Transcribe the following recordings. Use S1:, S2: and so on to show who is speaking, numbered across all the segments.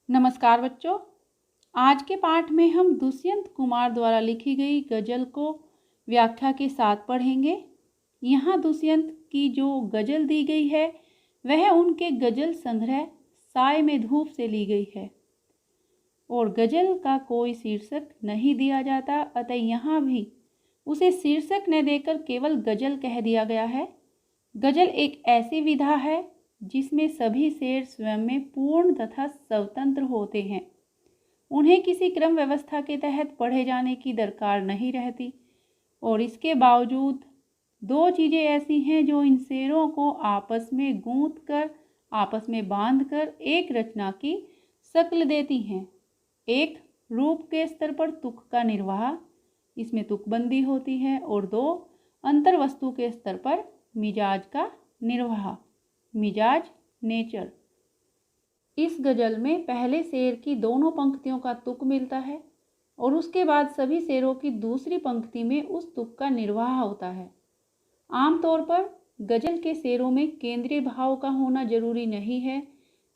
S1: नमस्कार बच्चों। आज के पाठ में हम दुष्यंत कुमार द्वारा लिखी गई गज़ल को व्याख्या के साथ पढ़ेंगे। यहाँ दुष्यंत की जो गज़ल दी गई है वह उनके गज़ल संग्रह साय में धूप से ली गई है और गज़ल का कोई शीर्षक नहीं दिया जाता, अतः यहाँ भी उसे शीर्षक न देकर केवल गज़ल कह दिया गया है। गज़ल एक ऐसी विधा है जिसमें सभी शेर स्वयं में पूर्ण तथा स्वतंत्र होते हैं। उन्हें किसी क्रम व्यवस्था के तहत पढ़े जाने की दरकार नहीं रहती और इसके बावजूद दो चीज़ें ऐसी हैं जो इन शेरों को आपस में गूंथ कर, आपस में बांध कर एक रचना की शक्ल देती हैं। एक, रूप के स्तर पर तुक का निर्वाह, इसमें तुकबंदी होती है, और दो, अंतर वस्तु के स्तर पर मिजाज का निर्वाह, मिजाज नेचर। इस गज़ल में पहले शेर की दोनों पंक्तियों का तुक मिलता है और उसके बाद सभी शेरों की दूसरी पंक्ति में उस तुक का निर्वाह होता है। आमतौर पर गज़ल के शेरों में केंद्रीय भाव का होना जरूरी नहीं है,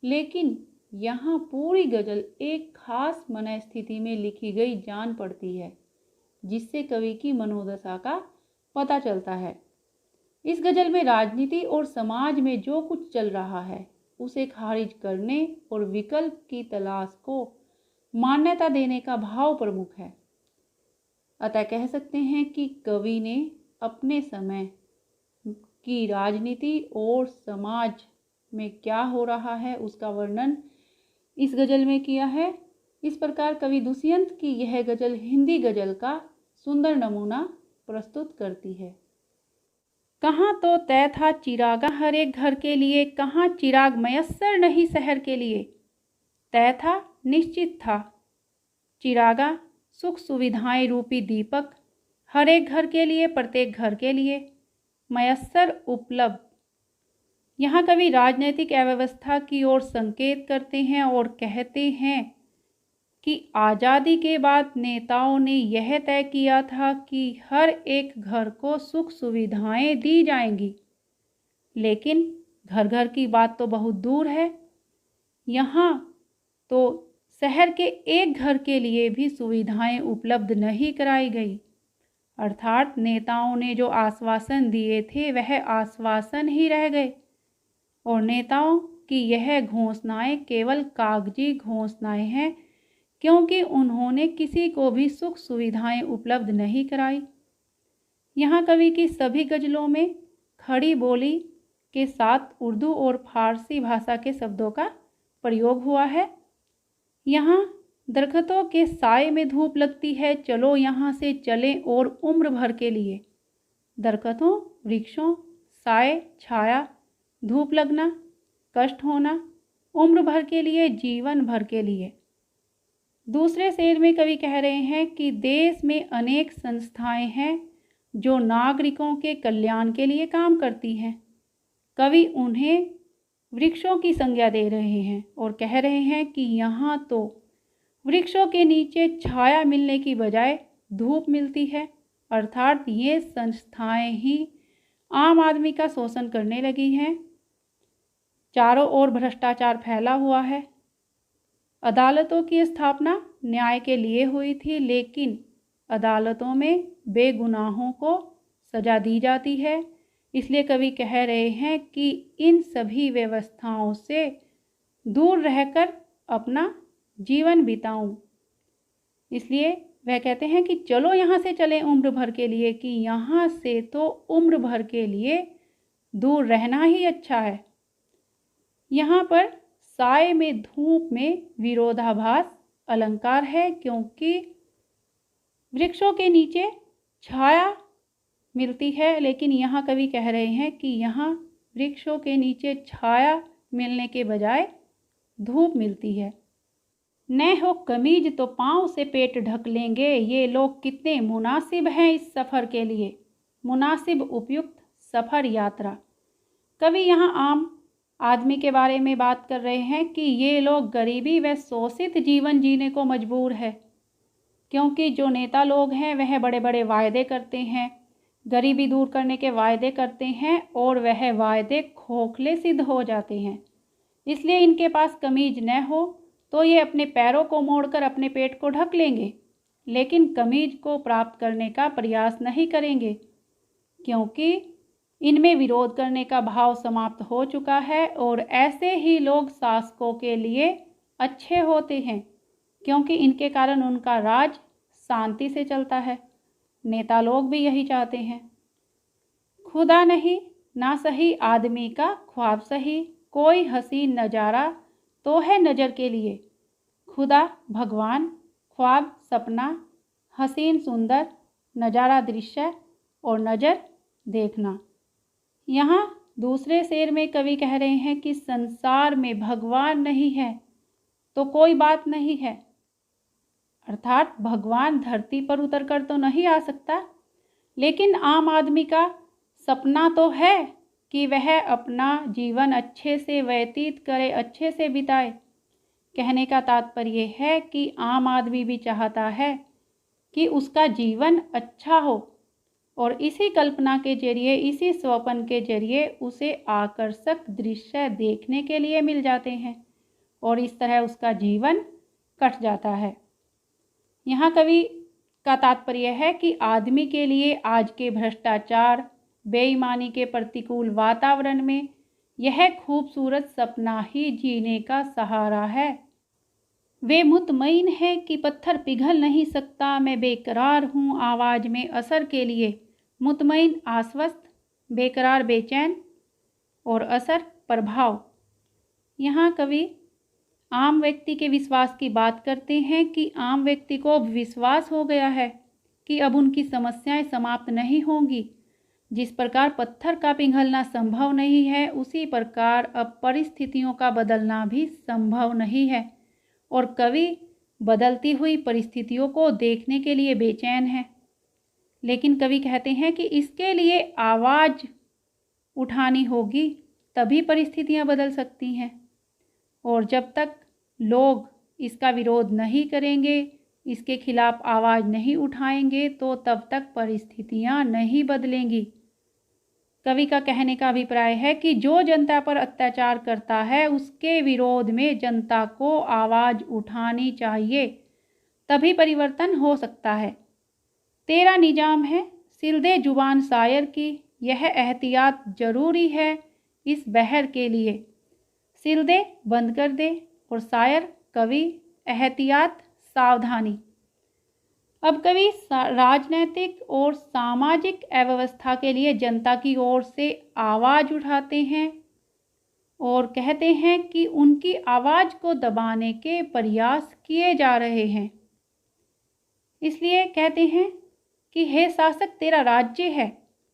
S1: लेकिन यहाँ पूरी गज़ल एक खास मन स्थिति में लिखी गई जान पड़ती है, जिससे कवि की मनोदशा का पता चलता है। इस गज़ल में राजनीति और समाज में जो कुछ चल रहा है उसे खारिज करने और विकल्प की तलाश को मान्यता देने का भाव प्रमुख है। अतः कह सकते हैं कि कवि ने अपने समय की राजनीति और समाज में क्या हो रहा है उसका वर्णन इस गज़ल में किया है। इस प्रकार कवि दुष्यंत की यह गज़ल हिंदी गज़ल का सुंदर नमूना प्रस्तुत करती है। कहाँ तो तय था चिरागा हर एक घर के लिए, कहाँ चिराग मयस्सर नहीं शहर के लिए। तय था, निश्चित था, चिरागा सुख सुविधाएं रूपी दीपक हर एक घर के लिए, प्रत्येक घर के लिए, मयस्सर उपलब्ध। यहाँ कवि राजनीतिक अव्यवस्था की ओर संकेत करते हैं और कहते हैं कि आज़ादी के बाद नेताओं ने यह तय किया था कि हर एक घर को सुख सुविधाएं दी जाएंगी, लेकिन घर घर की बात तो बहुत दूर है। यहाँ तो शहर के एक घर के लिए भी सुविधाएं उपलब्ध नहीं कराई गई, अर्थात नेताओं ने जो आश्वासन दिए थे वह आश्वासन ही रह गए और नेताओं की यह घोषणाएं केवल कागजी घोषणाएं हैं, क्योंकि उन्होंने किसी को भी सुख सुविधाएं उपलब्ध नहीं कराई। यहाँ कवि की सभी गज़लों में खड़ी बोली के साथ उर्दू और फारसी भाषा के शब्दों का प्रयोग हुआ है। यहाँ दरख्तों के साए में धूप लगती है, चलो यहाँ से चलें और उम्र भर के लिए। दरख्तों, वृक्षों, साए, छाया, धूप लगना, कष्ट होना, उम्र भर के लिए, जीवन भर के लिए। दूसरे शेर में कवि कह रहे हैं कि देश में अनेक संस्थाएं हैं जो नागरिकों के कल्याण के लिए काम करती हैं। कवि उन्हें वृक्षों की संज्ञा दे रहे हैं और कह रहे हैं कि यहाँ तो वृक्षों के नीचे छाया मिलने की बजाय धूप मिलती है, अर्थात ये संस्थाएं ही आम आदमी का शोषण करने लगी हैं। चारों ओर भ्रष्टाचार फैला हुआ है। अदालतों की स्थापना न्याय के लिए हुई थी, लेकिन अदालतों में बेगुनाहों को सजा दी जाती है। इसलिए कवि कह रहे हैं कि इन सभी व्यवस्थाओं से दूर रहकर अपना जीवन बिताऊं। इसलिए वह कहते हैं कि चलो यहाँ से चलें उम्र भर के लिए, कि यहाँ से तो उम्र भर के लिए दूर रहना ही अच्छा है। यहाँ पर साए में धूप में विरोधाभास अलंकार है, क्योंकि वृक्षों के नीचे छाया मिलती है, लेकिन यहाँ कवि कह रहे हैं कि यहाँ वृक्षों के नीचे छाया मिलने के बजाय धूप मिलती है। न हो कमीज तो पाँव से पेट ढक लेंगे, ये लोग कितने मुनासिब हैं इस सफ़र के लिए। मुनासिब, उपयुक्त, सफ़र, यात्रा। कवि यहाँ आम आदमी के बारे में बात कर रहे हैं कि ये लोग गरीबी व शोषित जीवन जीने को मजबूर है, क्योंकि जो नेता लोग हैं वह बड़े बड़े वायदे करते हैं, गरीबी दूर करने के वायदे करते हैं और वह वायदे खोखले सिद्ध हो जाते हैं। इसलिए इनके पास कमीज न हो तो ये अपने पैरों को मोड़कर अपने पेट को ढक लेंगे, लेकिन कमीज को प्राप्त करने का प्रयास नहीं करेंगे, क्योंकि इनमें विरोध करने का भाव समाप्त हो चुका है। और ऐसे ही लोग शासकों के लिए अच्छे होते हैं, क्योंकि इनके कारण उनका राज शांति से चलता है। नेता लोग भी यही चाहते हैं। खुदा नहीं ना सही आदमी का ख्वाब सही, कोई हसीन नज़ारा तो है नज़र के लिए। खुदा भगवान, ख्वाब सपना, हसीन सुंदर, नज़ारा दृश्य और नज़र देखना। यहाँ दूसरे शेर में कवि कह रहे हैं कि संसार में भगवान नहीं है तो कोई बात नहीं है, अर्थात भगवान धरती पर उतर कर तो नहीं आ सकता, लेकिन आम आदमी का सपना तो है कि वह अपना जीवन अच्छे से व्यतीत करे, अच्छे से बिताए। कहने का तात्पर्य है कि आम आदमी भी चाहता है कि उसका जीवन अच्छा हो, और इसी कल्पना के जरिए, इसी स्वप्न के जरिए उसे आकर्षक दृश्य देखने के लिए मिल जाते हैं, और इस तरह उसका जीवन कट जाता है। यहाँ कवि का तात्पर्य है कि आदमी के लिए आज के भ्रष्टाचार, बेईमानी के प्रतिकूल वातावरण में यह खूबसूरत सपना ही जीने का सहारा है। वे मुतमईन है कि पत्थर पिघल नहीं सकता, मैं बेकरार हूँ आवाज़ में असर के लिए। मुतमईन आश्वस्त, बेकरार बेचैन, और असर प्रभाव। यहाँ कवि आम व्यक्ति के विश्वास की बात करते हैं कि आम व्यक्ति को विश्वास हो गया है कि अब उनकी समस्याएं समाप्त नहीं होंगी। जिस प्रकार पत्थर का पिघलना संभव नहीं है, उसी प्रकार अब परिस्थितियों का बदलना भी संभव नहीं है, और कवि बदलती हुई परिस्थितियों को देखने के लिए बेचैन है। लेकिन कवि कहते हैं कि इसके लिए आवाज़ उठानी होगी, तभी परिस्थितियां बदल सकती हैं, और जब तक लोग इसका विरोध नहीं करेंगे, इसके खिलाफ आवाज़ नहीं उठाएंगे, तो तब तक परिस्थितियां नहीं बदलेंगी। कवि का कहने का अभिप्राय है कि जो जनता पर अत्याचार करता है, उसके विरोध में जनता को आवाज़ उठानी चाहिए, तभी परिवर्तन हो सकता है। तेरा निजाम है सिलदे जुबान शायर की, यह एहतियात ज़रूरी है इस बहर के लिए। सिलदे बंद कर दे, और शायर कवि एहतियात सावधानी। अब कवि राजनीतिक और सामाजिक अव्यवस्था के लिए जनता की ओर से आवाज़ उठाते हैं, और कहते हैं कि उनकी आवाज़ को दबाने के प्रयास किए जा रहे हैं। इसलिए कहते हैं कि हे शासक, तेरा राज्य है,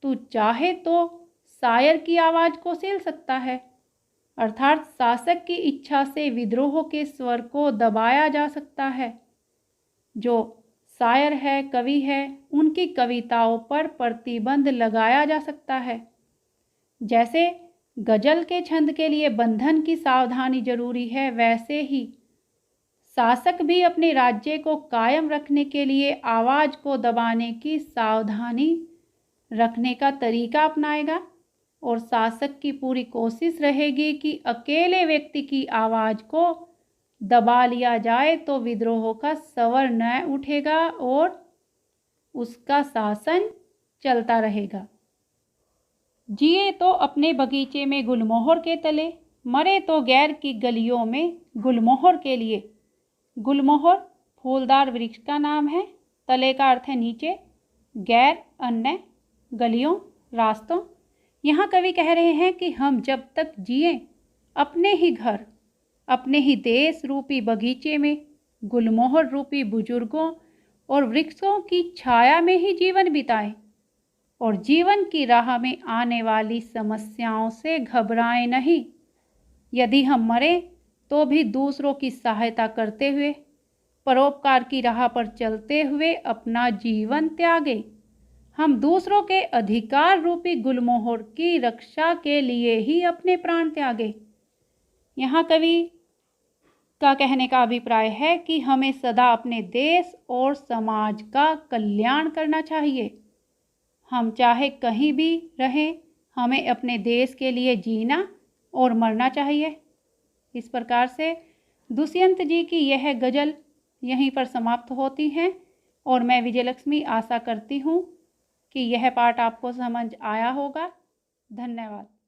S1: तू चाहे तो शायर की आवाज़ को सील सकता है, अर्थात शासक की इच्छा से विद्रोह के स्वर को दबाया जा सकता है। जो शायर है, कवि है, उनकी कविताओं पर प्रतिबंध लगाया जा सकता है। जैसे गजल के छंद के लिए बंधन की सावधानी जरूरी है, वैसे ही शासक भी अपने राज्य को कायम रखने के लिए आवाज़ को दबाने की सावधानी रखने का तरीका अपनाएगा, और शासक की पूरी कोशिश रहेगी कि अकेले व्यक्ति की आवाज़ को दबा लिया जाए तो विद्रोह का स्वर न उठेगा और उसका शासन चलता रहेगा। जिए तो अपने बगीचे में गुलमोहर के तले, मरे तो गैर की गलियों में गुलमोहर के लिए। गुलमोहर फूलदार वृक्ष का नाम है, तले का अर्थ है नीचे, गैर अन्य, गलियों रास्तों। यहाँ कवि कह रहे हैं कि हम जब तक जिए अपने ही घर, अपने ही देश रूपी बगीचे में गुलमोहर रूपी बुजुर्गों और वृक्षों की छाया में ही जीवन बिताएं, और जीवन की राह में आने वाली समस्याओं से घबराएं नहीं। यदि हम मरें तो भी दूसरों की सहायता करते हुए, परोपकार की राह पर चलते हुए अपना जीवन त्यागें। हम दूसरों के अधिकार रूपी गुलमोहर की रक्षा के लिए ही अपने प्राण त्यागें। यहाँ कवि का कहने का अभिप्राय है कि हमें सदा अपने देश और समाज का कल्याण करना चाहिए। हम चाहे कहीं भी रहें, हमें अपने देश के लिए जीना और मरना चाहिए। इस प्रकार से दुष्यंत जी की यह गज़ल यहीं पर समाप्त होती है और मैं विजयलक्ष्मी आशा करती हूँ कि यह पाठ आपको समझ आया होगा। धन्यवाद।